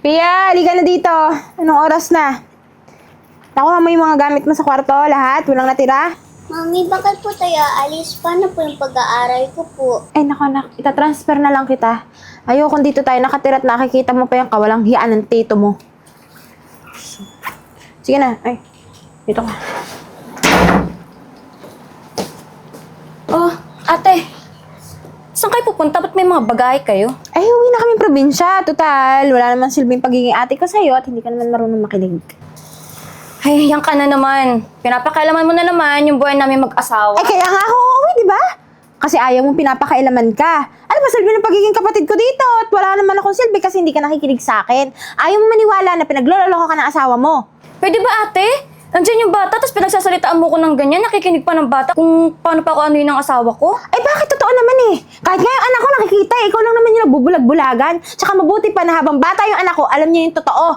Pia, halika na dito. Anong oras na? Nakuha mo yung mga gamit mo sa kwarto, lahat? Walang natira? Mami, bakit po tayo alis? Paano po yung pag-aaral ko po? Ay, naku, itatransfer na lang kita. Ayoko dito tayo nakatira at nakikita mo pa yung kawalang hiyaan ng tito mo. Sige na, ay. Dito ka. Oh, ate. Saan kayo pupunta? Ba't may mga bagay kayo? Ay, uwi na kaming probinsya. Total, wala naman silbing pagiging ate ko sa'yo at hindi ka naman marunong makinig. Ay, yan ka na naman. Pinapakailaman mo na naman yung buhay namin mag-asawa. Ay, kaya nga ako uuwi, di ba? Kasi ayaw mong pinapakailaman ka. Ano ba silbi ng pagiging kapatid ko dito? At wala naman akong silbi kasi hindi ka nakikinig sa akin. Ayaw mo maniwala na pinagloloko ka ng asawa mo. Pwede ba, ate? Nandiyan yung bata, tapos pinagsasalitaan mo ko ng ganyan, nakikinig pa ng bata kung paano pa ako ano yun ng asawa ko. Ay, bakit totoo naman eh? Kahit nga yung anak ko nakikita eh, ikaw lang naman yung nagbubulag-bulagan. Tsaka mabuti pa na habang bata yung anak ko, alam niya yung totoo.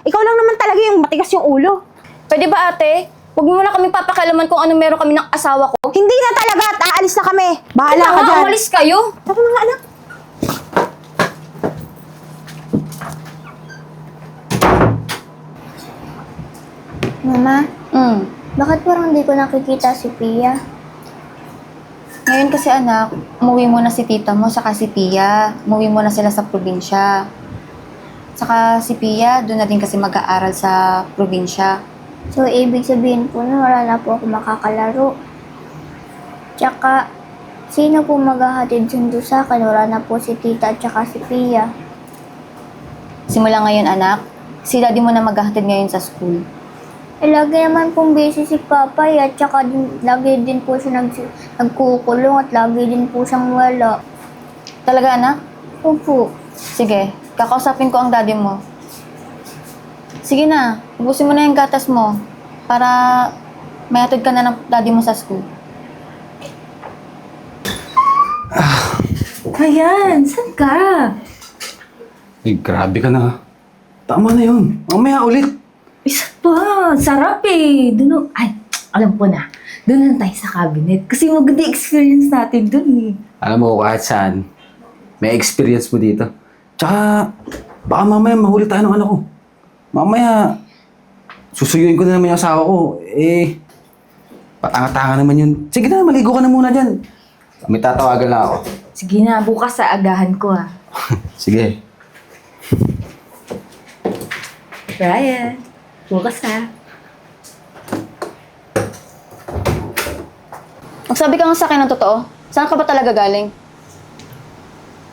Ikaw lang naman talaga yung matigas yung ulo. Pwede ba, ate? Huwag mo na kami papakailaman kung ano meron kami ng asawa ko. Hindi na talaga at aalis na kami. Bahala ka dyan. Umalis kayo. Tara mga anak. Mama, Hmm. bakit parang hindi ko nakikita si Pia? Ngayon kasi anak, umuwi muna si tita mo saka si Pia. Umuwi muna sila sa probinsya. Saka si Pia, doon na din kasi mag-aaral sa probinsya. So, ibig sabihin po na wala na po ako makakalaro. Tsaka, sino po maghahatid sundo sa akin? Wala na po si tita at tsaka si Pia. Simula ngayon anak, si daddy mo na maghahatid ngayon sa school. Eh, lagi naman pong busy si Papa at tsaka lagi din po siya nagkukulong at lagi din po siyang wala. Talaga anak? Opo. Sige, kakausapin ko ang daddy mo. Sige na, ubusin mo na yung gatas mo para may hatid ka na ng daddy mo sa school. Ayan, saan ka? Ay, grabe ka na. Tama na yun. Mamaya ulit. Isa pa, sarap eh. Ay, alam ko na. Doon lang tayo sa cabinet. Kasi maganda experience natin doon eh. Alam mo, kahit saan, may experience mo dito. Tsaka, baka mamaya mahuli tayo ng anak ko. Mamaya, susuyuin ko na naman yung asawa ko. Eh, patanga-tanga naman yun. Sige na, maligo ka na muna dyan. May tatawagan lang ako. Sige na, bukas sa agahan ko ah. Sige. Brian, bukas ha. Magsabi ka nga sa akin ng totoo. Saan ka ba talaga galing?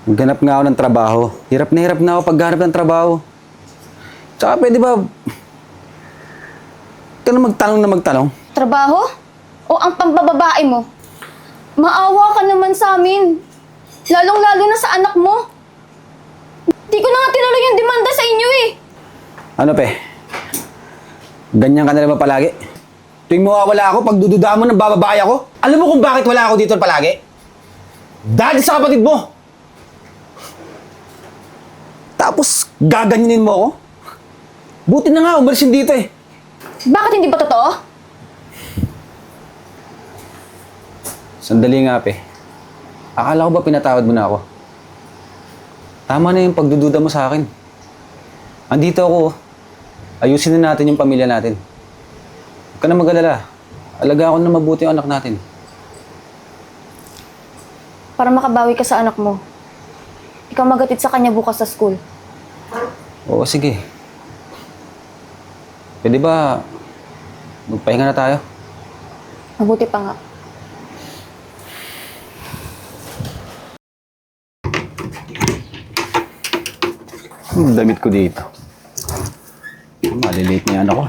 Maghanap nga ako ng trabaho. Hirap na ako paghanap ng trabaho. Tsaka pwede ba, ka na magtanong? Trabaho? O ang pambababae mo? Maawa ka naman sa amin. Lalong-lalo na sa anak mo. Di ko na nga tinuloy yung demanda sa inyo eh. Ano pe? Ganyan ka na naman palagi? Tuwing mawawala ako, pagdududa mo ng bababae ako? Alam mo kung bakit wala ako dito palagi? Dahil sa kapatid mo! Tapos, gaganyanin mo ako? Buti na nga, umalis yung dito eh. Bakit hindi ba totoo? Sandali nga pe. Akala ko ba pinatawad mo na ako? Tama na yung pagdududa mo sa akin. Andito ako. Ayusin na natin yung pamilya natin. Huwag ka na mag-alala. Alagaan ko na mabuti yung anak natin. Para makabawi ka sa anak mo. Ikaw magatid sa kanya bukas sa school. Oo, sige. Pwede ba magpahinga na tayo? Mabuti pa nga. Ang damit ko dito. Malilate na yan ako.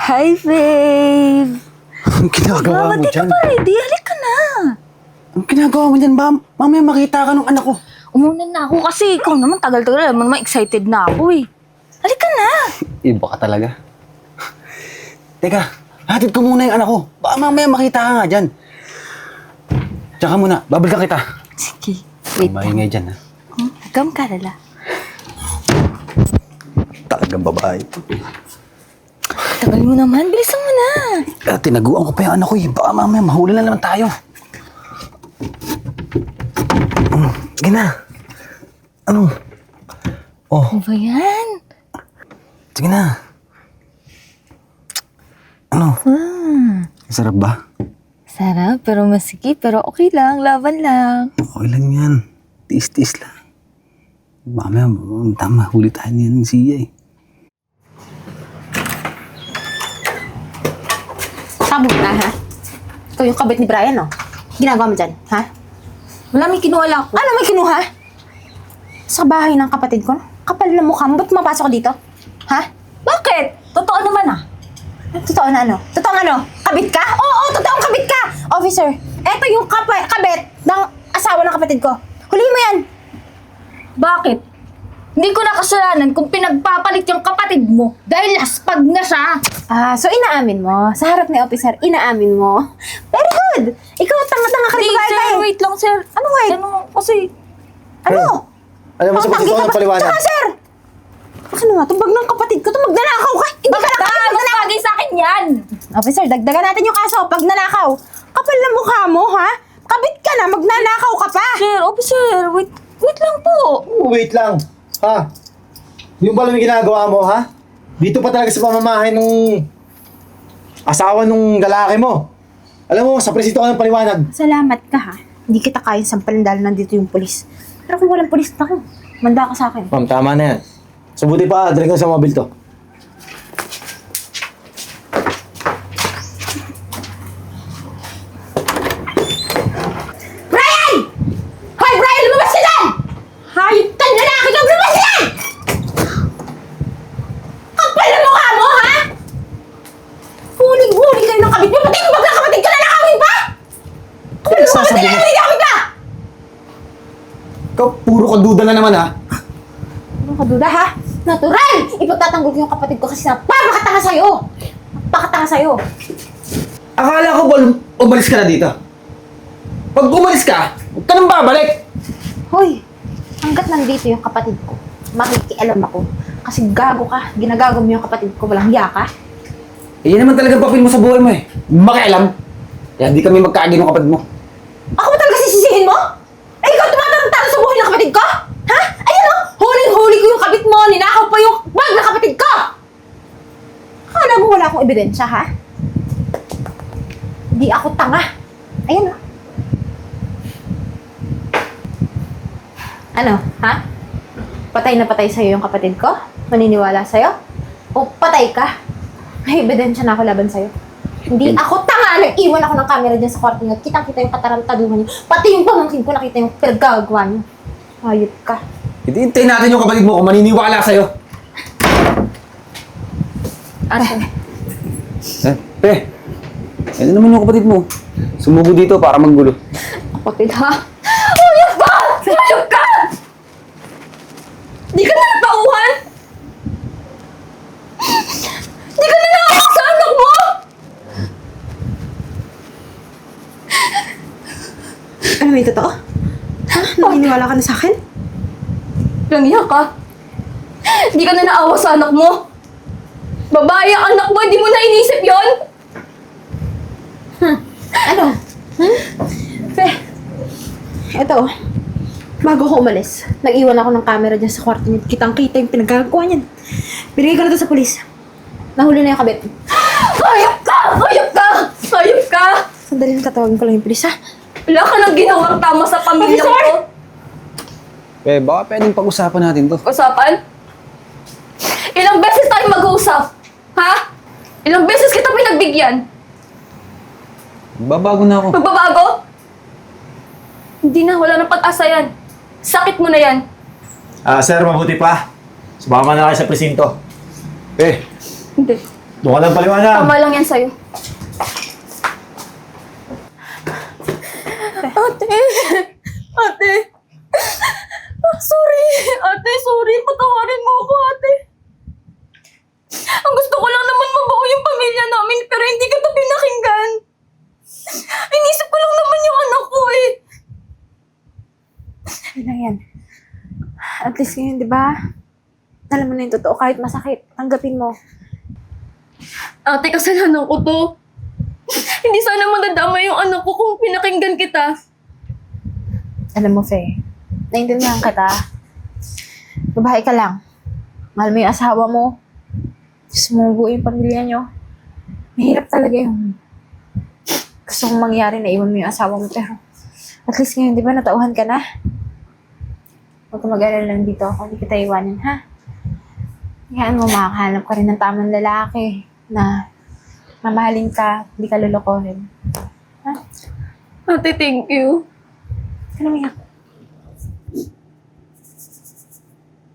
Hi, babe! Ang ginagawa mo Di ka dyan? pa ready? Halika na! Ang ginagawa mo dyan ba? Mamaya makita ka ng anak ko. Umunan na ako kasi ikaw naman tagal-tagal. Alam mo naman, excited na ako eh. Halika na! Iba ka talaga. Teka, hatid ko muna yung anak ko. Baka mamaya makita ka nga dyan. Tsaka muna, babalikan kita. Sige, wait lang. Maingay dyan, ha? Hagam ka, lala. Talagang babae. Tagal mo naman, bilisan mo na! Tinaguan ko pa yung anak ko, eh. Baka mamaya mahuli na naman tayo. Sige na. Ano? Oh, Ano ba yan? sige na. Ano? Sarap ba? Sarap, pero masikip. Pero okay lang, laban lang. Okay lang yan. Tiis-tiis lang. Mamaya, tama, huli tayo niyan ni Sia eh. Tama na, ha? Ikaw yung kabit ni Brian, no? Ginagawa mo dyan, ha? Wala, may kinuha lang ako. Ano may kinuha? Sa bahay ng kapatid ko? Kapal na mukha mo, ba't mapasok dito? Ha? Bakit? Totoo naman ah. Totoo na ano? Totoo ano? Kabit ka? Oo, totoong kabit ka! Officer, eto yung kabit ng asawa ng kapatid ko. Huliin mo yan! Bakit? Hindi ko na kasalanan kung pinagpapalit yung kapatid mo dahil laspag na siya. Ah, so inaamin mo. Sa harap ni officer, inaamin mo. Very good! Ikaw, tanga-tanga ka rin Hindi, babae sir, ka eh. wait lang, sir. Ano wait? Ano, kasi... Ano? Alam mo, sa Tanggi pagkito ka ng ba? paliwanag. Tsaka, sir! Ano nga, tumbag ng kapatid ko to, magnanakaw ka! Hindi ka nakakit, Mas magnanakaw! bagay sa akin yan! Officer, dagdagan natin yung kaso, pag nanakaw. Kapal na mukha mo, ha? Kabit ka na, magnanakaw ka pa! Sir, officer, wait lang po. Wait lang. Ha? Yung pala may ginagawa mo, ha? Dito pa talaga sa pamamahay nung asawa nung lalaki mo. Alam mo, sa presito ka ng paliwanag. Salamat ka, ha? Hindi kita kayang sampalan dahil nandito yung polis. Pero kung walang polis na manda ka sa akin. Ma'am, tama na yan. So buti pa, dali ko sa mobile to. Brian! Hoy, Brian! Lumabas ka dyan! Hayop ka lalaki ka! Lumabas ka dyan! Kapal na mukha mo, ha? Huling-huli kayo ng kabit mo! Pati yung bag ng kapatid ko lalakawin pa! Kapal na mukha mo! Sasabi mo? Lalakawin ka! Ikaw, puro ka duda na naman, ha? Ano ka duda, ha? Natural! Ipagtatanggol ko yung kapatid ko kasi napakatanga sa'yo! Napakatanga sa'yo! Akala ko ba umalis ka na dito? Pag umalis ka, huwag ka nang babalik! Hoy! Hanggat nandito yung kapatid ko, makikialam ako. Kasi gago ka, ginagago mo yung kapatid ko, walang hiya ka. Eh, yan naman talaga papel mo sa buhay mo eh. Makialam! Kaya hindi kami magkaagi ng kapatid mo. Ako ba talaga sisisihin mo? Eh, ikaw tumatarantado sa buhay ng kapatid ko? Ha? Ayun o! Huling-huli ko yung kabit mo! Ninakaw pa yung bag ng kapatid ko! Akala mo wala akong ebidensya, ha? Hindi ako tanga. Ayun o. Ano, ha? Patay na patay sa'yo yung kapatid ko? Maniniwala sa'yo? O patay ka? May ebidensya na ako laban sa'yo. Hindi ako tanga! Nag-iwan ako ng camera dyan sa kwarto niya. Kitang-kita yung katarantaduhan niya. Pati yung pamangkin ko nakita yung pinaggagawa niya. Hayop ka. Hindi, hintayin natin yung kapatid mo kung maniniwala sa'yo. Ate. Pre, ano naman yung kapatid mo? Sumubo dito para maggulo. Kapatid ha? Hayop ka! Hayop ka! Di ka na natauhan? Di ka na naawa sa anak mo? Ano may totoo? Ha? Naniniwala ka na sa akin? Langya ka. Di ka na naawa sa anak mo? Babae ang anak mo, di mo na inisip yon? Ano? Pe, eto. Bago ko umalis, nag-iwan ako ng camera dyan sa kwarto niya. Kitang-kita yung pinaggagawa niyan. Binigay ko na to sa polis. Nahuli na yung kabit. Hayop ka! Hayop ka! Hayop ka! Sandali lang, tatawagin ko lang yung polis, ha? Wala ka nang ginawang tama sa pamilya Officer! ko. Eh, baka pwedeng pag-usapan natin to. Usapan? Ilang beses tayo mag-uusap? Ha? Ilang beses kita pinagbigyan? Babago na ako. Magbabago? Hindi na, wala nang pag-asa yan. Sakit mo na yan. Sir, mabuti pa. Sumama na kayo sa presinto. Hindi. Doon ka ng paliwanag. Tama lang yan sa'yo. Ate! Ate! Sorry! Ate, sorry. Patawarin mo ako, ate. Ang gusto ko lang naman mabuo yung pamilya namin pero hindi kita pinakinggan. Inisip ko lang naman yung anak ko eh. Ano lang yan? At least ngayon, di ba? Alam mo na yung totoo, kahit masakit, tanggapin mo. Ate, kasalanan ko to. Hindi sana madadama yung anak ko kung pinakinggan kita. Alam mo, Fe, naiintindihan kita. Babae ka lang. Mahal mo yung asawa mo. Gusto mo buo yung pamilya nyo. Mahirap talaga yung gusto kong mangyari na iwan mo yung asawa mo. Pero at least ngayon, di ba, natauhan ka na? Huwag ka mag-alala lang dito ako. Hindi kita iwanan, ha? Hayaan mo, makakahanap ka rin ng tamang lalaki na mamahalin ka, hindi ka lulukohin. Ate, thank you. Huwag ka na umiyak.